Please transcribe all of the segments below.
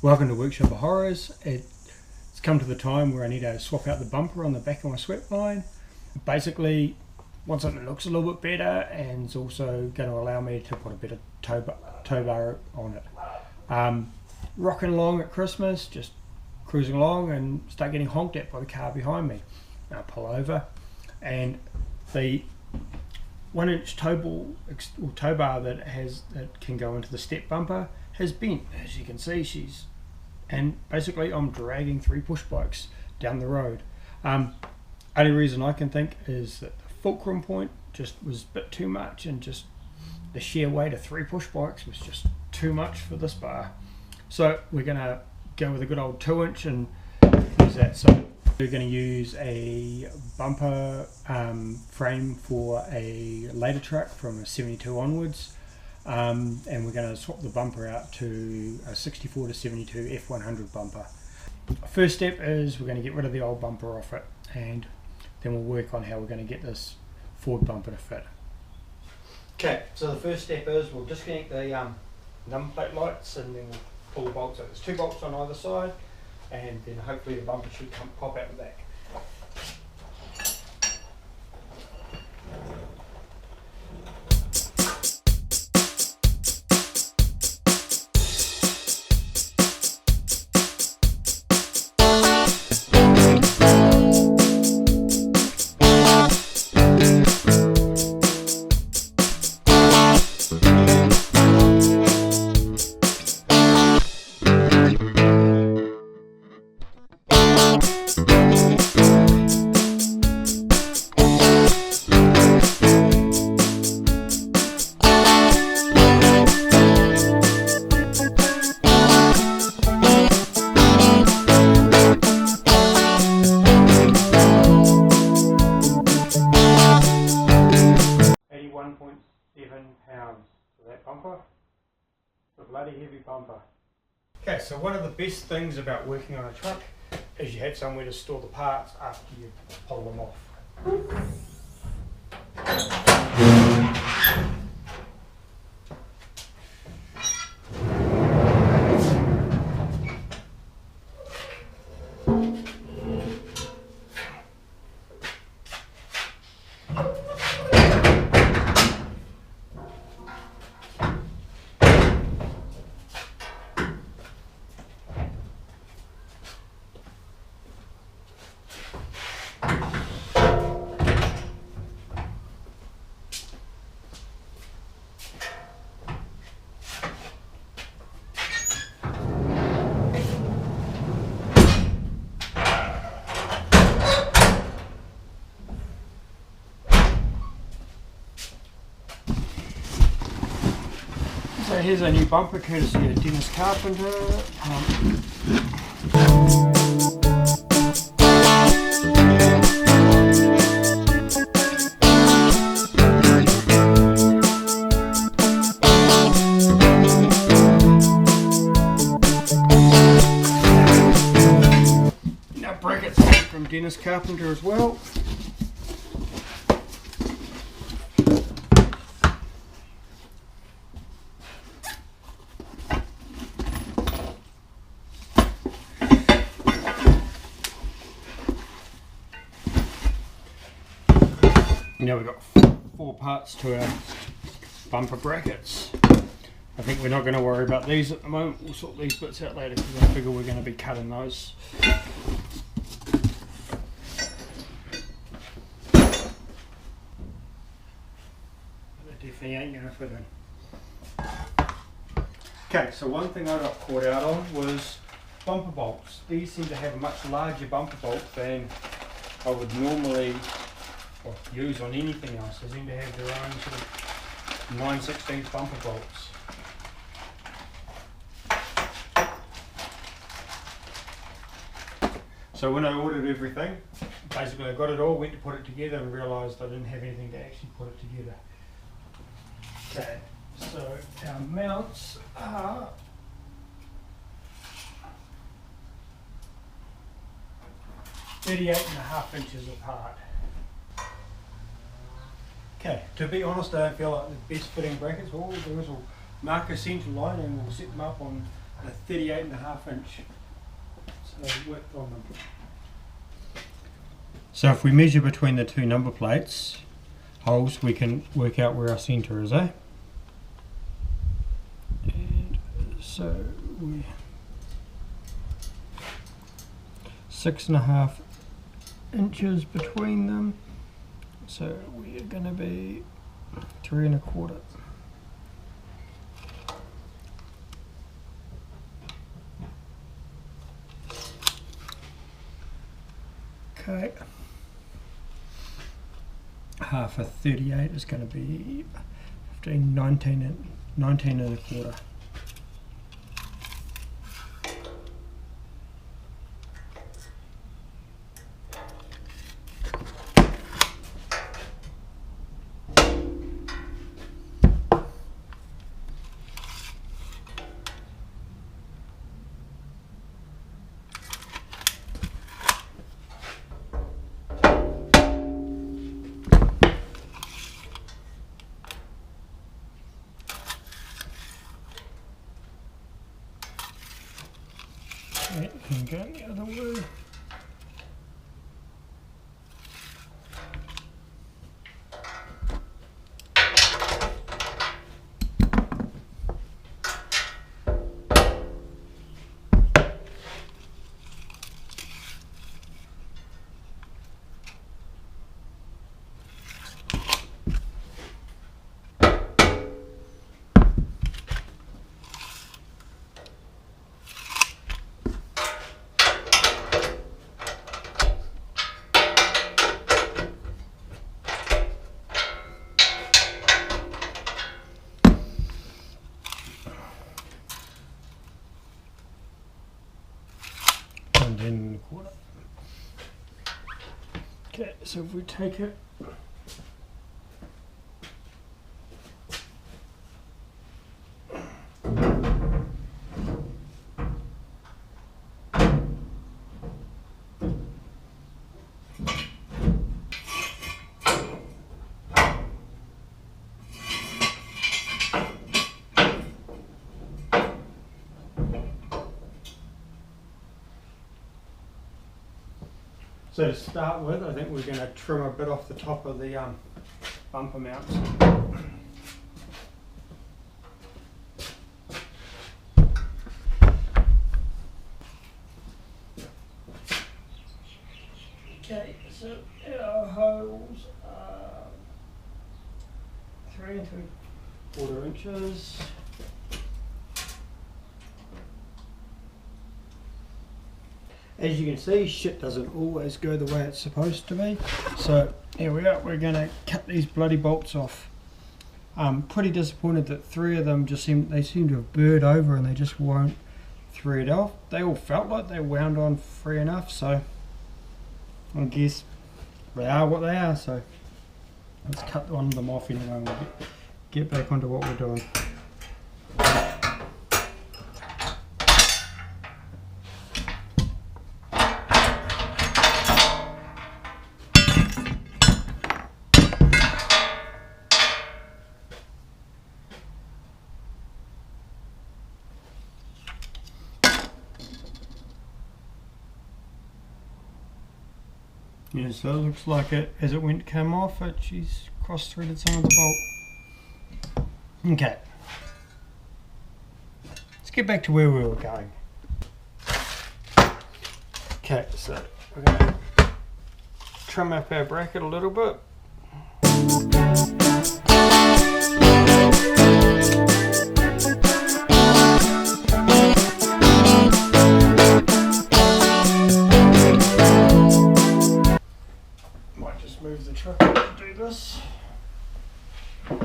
Welcome to Workshop of Horrors. It's come to the time where I need to swap out the bumper on the back of my Sweptline. Basically, want something that looks a little bit better and is also going to allow me to put a bit of tow bar on it. Rocking along at Christmas, just cruising along and start getting honked at by the car behind me. I pull over and the 1-inch tow bar that can go into the step bumper has bent. As you can see, and basically I'm dragging 3 push bikes down the road. Only reason I can think is that the fulcrum point just was a bit too much, and just the sheer weight of 3 push bikes was just too much for this bar. So we're going to go with a good old 2-inch and use that. So we're going to use a bumper frame for a later truck from a 72 onwards. And we're going to swap the bumper out to a 64 to 72 F100 bumper. First step is we're going to get rid of the old bumper off it, and then we'll work on how we're going to get this forward bumper to fit. Okay, so the first step is we'll disconnect the number plate lights, and then we'll pull the bolts out. There's 2 bolts on either side, and then hopefully the bumper should pop out the back. 81.7 pounds for that bumper. It's a bloody heavy bumper. Okay, so one of the best things about working on a truck is you have somewhere to store the parts after you pull them off. So here's a new bumper courtesy of Dennis Carpenter. Now brackets from Dennis Carpenter as well. Now we've got 4 parts to our bumper brackets. I think we're not going to worry about these at the moment. We'll sort these bits out later because I figure we're going to be cutting those. They definitely ain't going to fit in. Okay, so one thing I got caught out on was bumper bolts. These seem to have a much larger bumper bolt than I would normally use on anything else. They seem to have their own sort of 9/16 bumper bolts. So when I ordered everything, basically I got it all, went to put it together and realised I didn't have anything to actually put it together. Okay, so our mounts are 38.5 inches apart. Okay, to be honest, I don't feel like the best fitting brackets. What we'll do is we'll mark a centre line and we'll set them up on a 38.5 inch width on them. So if we measure between the two number plates holes, we can work out where our centre is, eh? And so we 6.5 inches between them, so we are going to be 3 1/4. Okay, half a 38 is going to be 15, 19 1/4. It can go the other way. And 1/4. Okay, so if we take it So to start with, I think we're going to trim a bit off the top of the bumper mounts. Okay, so our holes are 3 3/4 inches. As you can see, shit doesn't always go the way it's supposed to be. So here we are, we're going to cut these bloody bolts off. I'm pretty disappointed that 3 of them just seem to have burred over and they just won't thread off. They all felt like they wound on free enough, so I guess they are what they are. So let's cut one of them off anyway and we'll get back onto what we're doing. Yeah, so it looks like it, as it went to come off, she's cross-threaded some of the bolt. Okay. Let's get back to where we were going. Okay, so we're going to trim up our bracket a little bit. Move the truck to do this. It's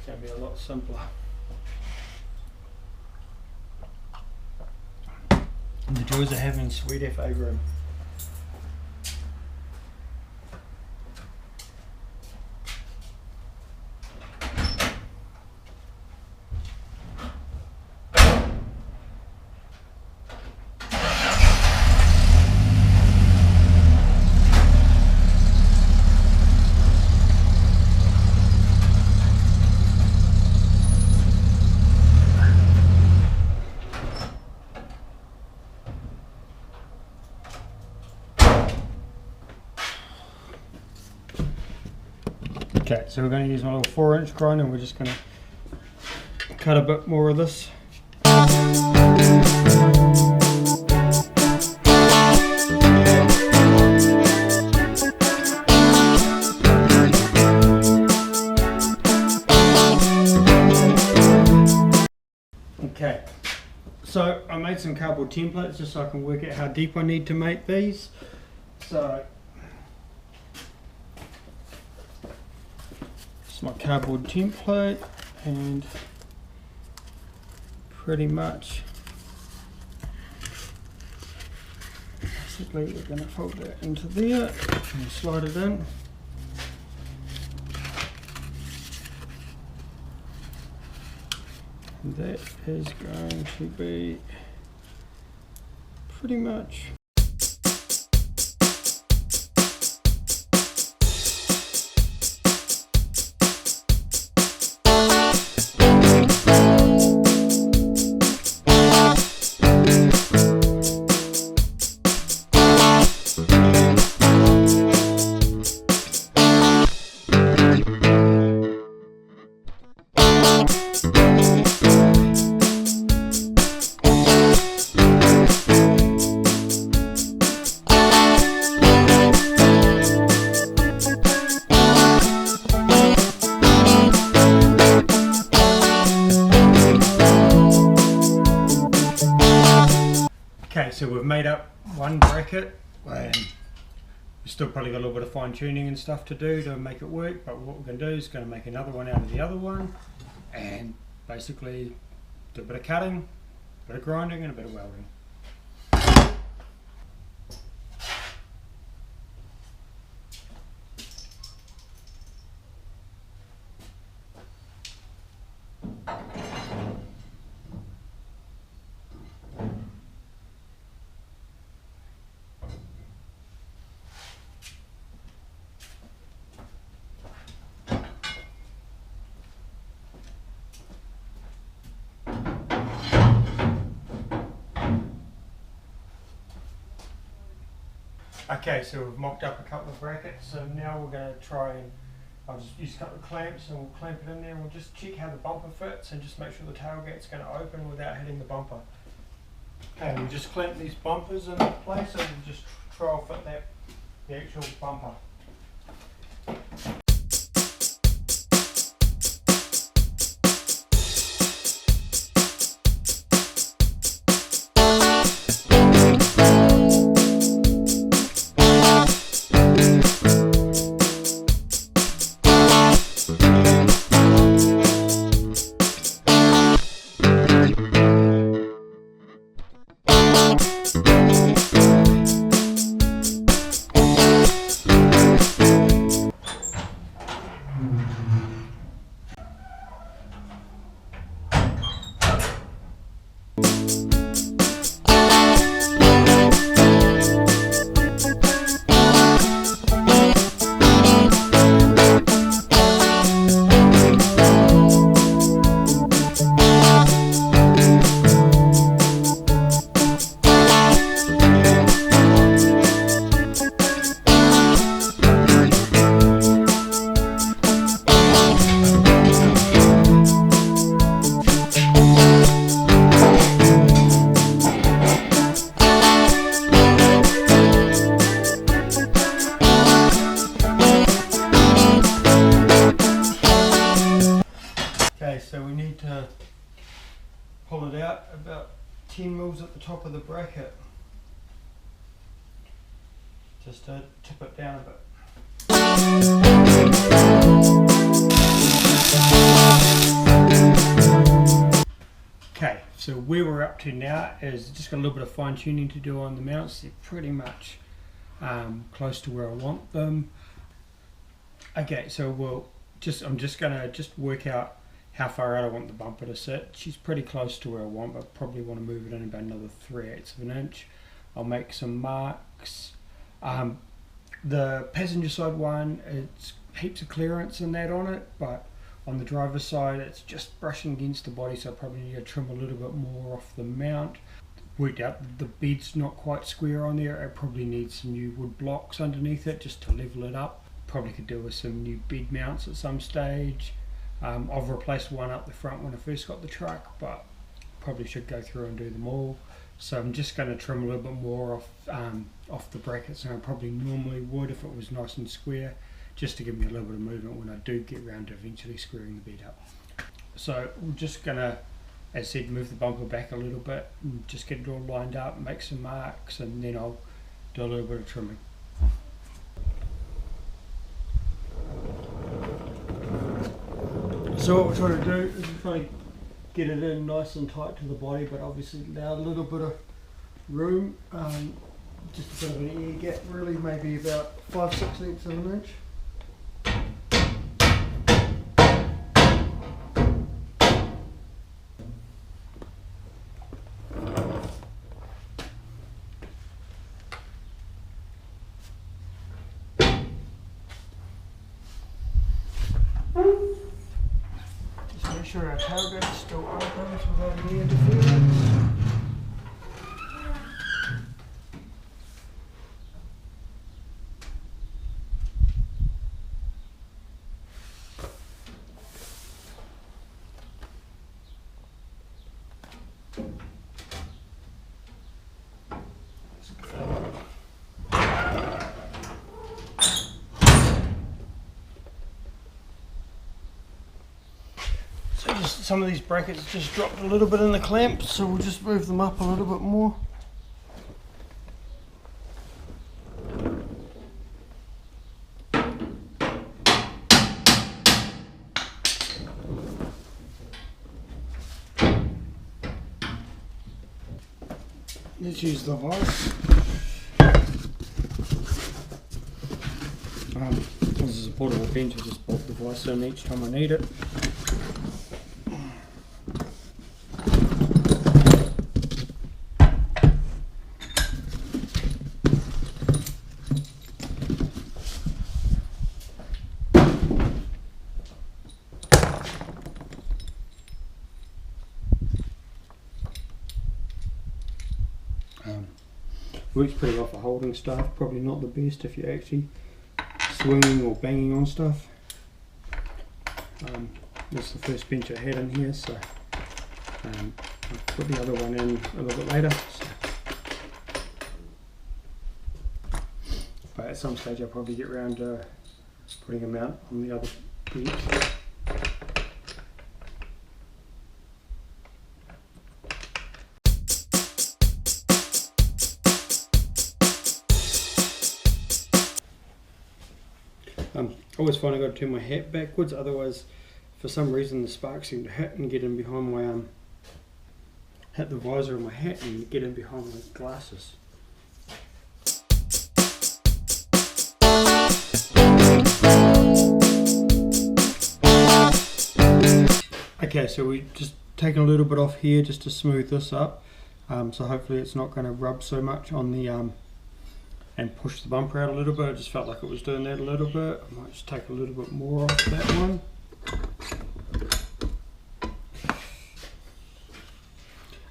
going to be a lot simpler. And the joys of having sweet FA room. Okay, so we're going to use my little 4-inch grinder and we're just going to cut a bit more of this. Okay, so I made some cardboard templates just so I can work out how deep I need to make these. So it's my cardboard template, and pretty much basically we're going to fold that into there and slide it in. And that is going to be pretty much okay, so we've made up one bracket, and we've still probably got a little bit of fine tuning and stuff to do to make it work, but what we're going to do is going to make another one out of the other one and basically do a bit of cutting, a bit of grinding and a bit of welding. Okay, so we've mocked up a couple of brackets, so now we're going to try and, I'll just use a couple of clamps and we'll clamp it in there and we'll just check how the bumper fits and just make sure the tailgate's going to open without hitting the bumper. Okay, we just clamp these bumpers in place and we'll just try and fit the actual bumper. So we need to pull it out about 10 mils at the top of the bracket, just to tip it down a bit. Okay, so where we're up to now is just got a little bit of fine tuning to do on the mounts. They're pretty much close to where I want them. Okay, so I'm just gonna work out how far out I want the bumper to sit. She's pretty close to where I want, but probably want to move it in about another 3/8 of an inch. I'll make some marks. The passenger side one, it's heaps of clearance in that on it, but on the driver's side it's just brushing against the body, so I probably need to trim a little bit more off the mount. Worked out the bed's not quite square on there. It probably needs some new wood blocks underneath it just to level it up. probably could do with some new bed mounts at some stage. I've replaced one up the front when I first got the truck, but probably should go through and do them all. So I'm just going to trim a little bit more off the brackets than I probably normally would if it was nice and square, just to give me a little bit of movement when I do get around to eventually squaring the bed up. So we're just going to, as I said, move the bumper back a little bit and just get it all lined up, make some marks, and then I'll do a little bit of trimming. So what we're trying to do is we're trying to get it in nice and tight to the body, but obviously allow a little bit of room, just a bit of an air gap, really, maybe about 5/6 of an inch. Make sure our tailgate is still open without any interference. So just some of these brackets just dropped a little bit in the clamp, so we'll just move them up a little bit more. Let's use the vise. This is a portable bench, I just bolt the vise in each time I need it. Works pretty well for holding stuff, probably not the best if you're actually swinging or banging on stuff. This is the first bench I had in here, so I'll put the other one in a little bit later. But at some stage I'll probably get around to putting them out on the other bench. I always find I got to turn my hat backwards, otherwise for some reason the sparks seem to hit and get in behind my hit the visor of my hat and get in behind my glasses. Okay, so we just taking a little bit off here just to smooth this up, so hopefully it's not going to rub so much on the and push the bumper out a little bit. I just felt like it was doing that a little bit. I might just take a little bit more off that one.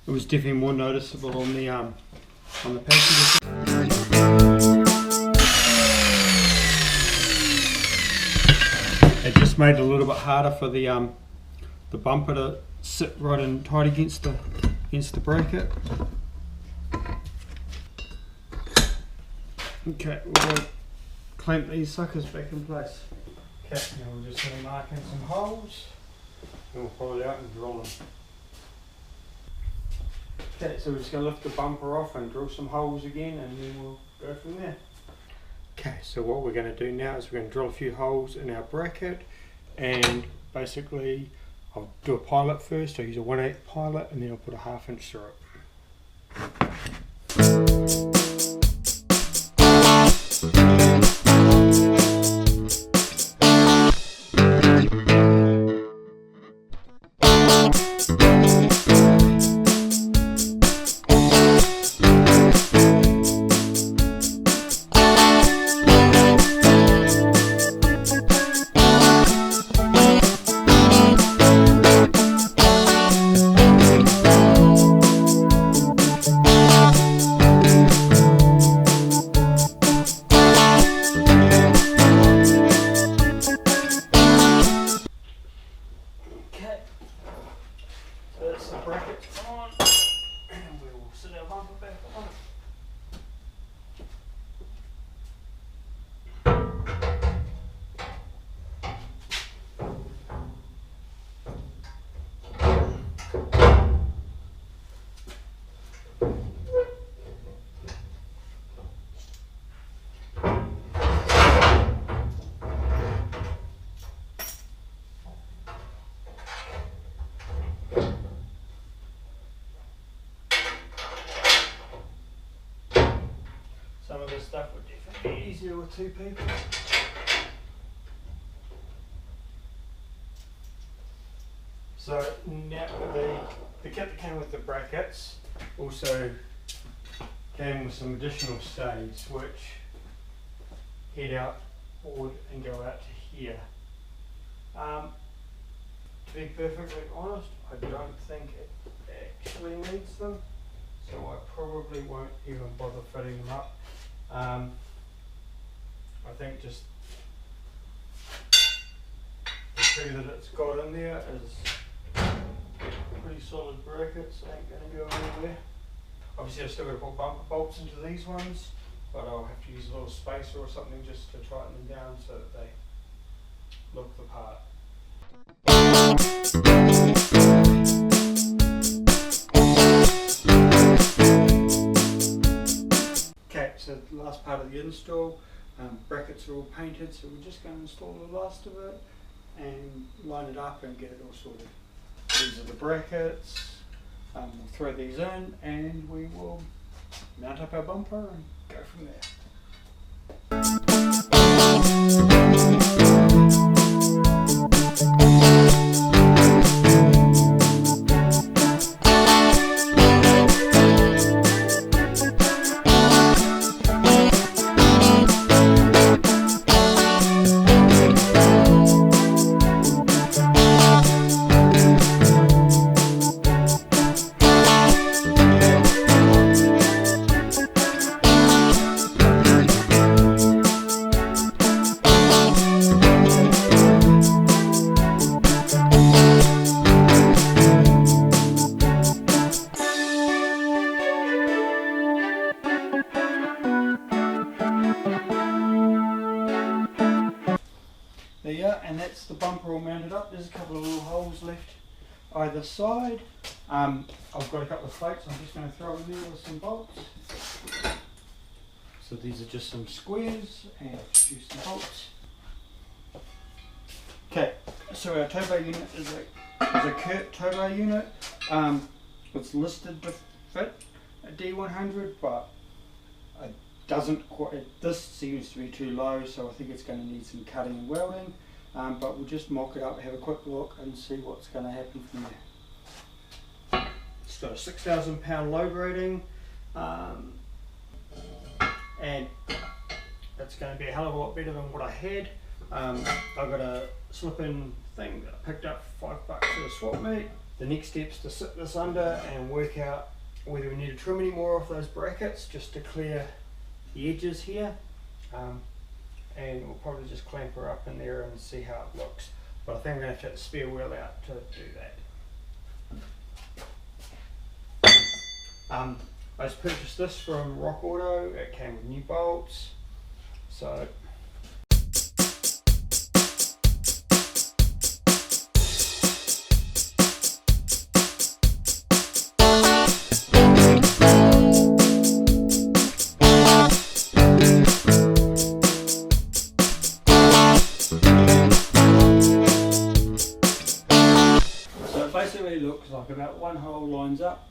It was definitely more noticeable on the passenger side. It just made it a little bit harder for the bumper to sit right and tight against the bracket. Okay, we'll clamp these suckers back in place. Okay, now we're just going to mark in some holes and we'll pull it out and drill them. Okay, so we're just going to lift the bumper off and drill some holes again, and then we'll go from there. Okay, so what we're going to do now is we're going to drill a few holes in our bracket, and basically I'll do a pilot first. I'll use a 1/8 pilot and then I'll put a 1/2 inch through it. of this stuff would definitely be easier with 2 people. So now the kit that came with the brackets also came with some additional stays which head out forward and go out to here. To be perfectly honest, I don't think it actually needs them, so I probably won't even bother fitting them up. I think just the 2 that it's got in there is pretty solid brackets, ain't going to go anywhere. Obviously I've still got to put bumper bolts into these ones, but I'll have to use a little spacer or something just to tighten them down so that they look the part. Okay, so the last part of the install, brackets are all painted, so we're just going to install the last of it and line it up and get it all sorted. These are the brackets, we'll throw these in and we will mount up our bumper and go from there. There you are, and that's the bumper all mounted up. There's a couple of little holes left either side. I've got a couple of plates I'm just going to throw in there with some bolts. So these are just some squares and use some bolts. Okay, so our tow bar unit is a Kurt tow bar unit. It's listed to fit a D100, but it doesn't quite. This seems to be too low, so I think it's going to need some cutting and welding. But we'll just mock it up, have a quick look, and see what's going to happen from there. It's got a 6,000 pound load rating, and it's going to be a hell of a lot better than what I had. I've got a slip-in thing that I picked up for $5 at a swap meet. The next step is to sit this under and work out whether we need to trim any more off those brackets just to clear the edges here. And we'll probably just clamp her up in there and see how it looks. But I think I'm going to have to take the spare wheel out to do that. I just purchased this from Rock Auto. It came with new bolts. So it basically looks like about one hole lines up.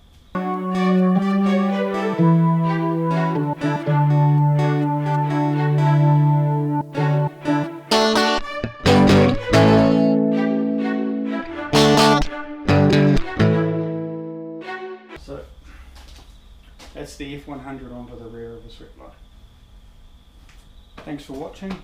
So that's the F100 onto the rear of the Sweptline. Thanks for watching.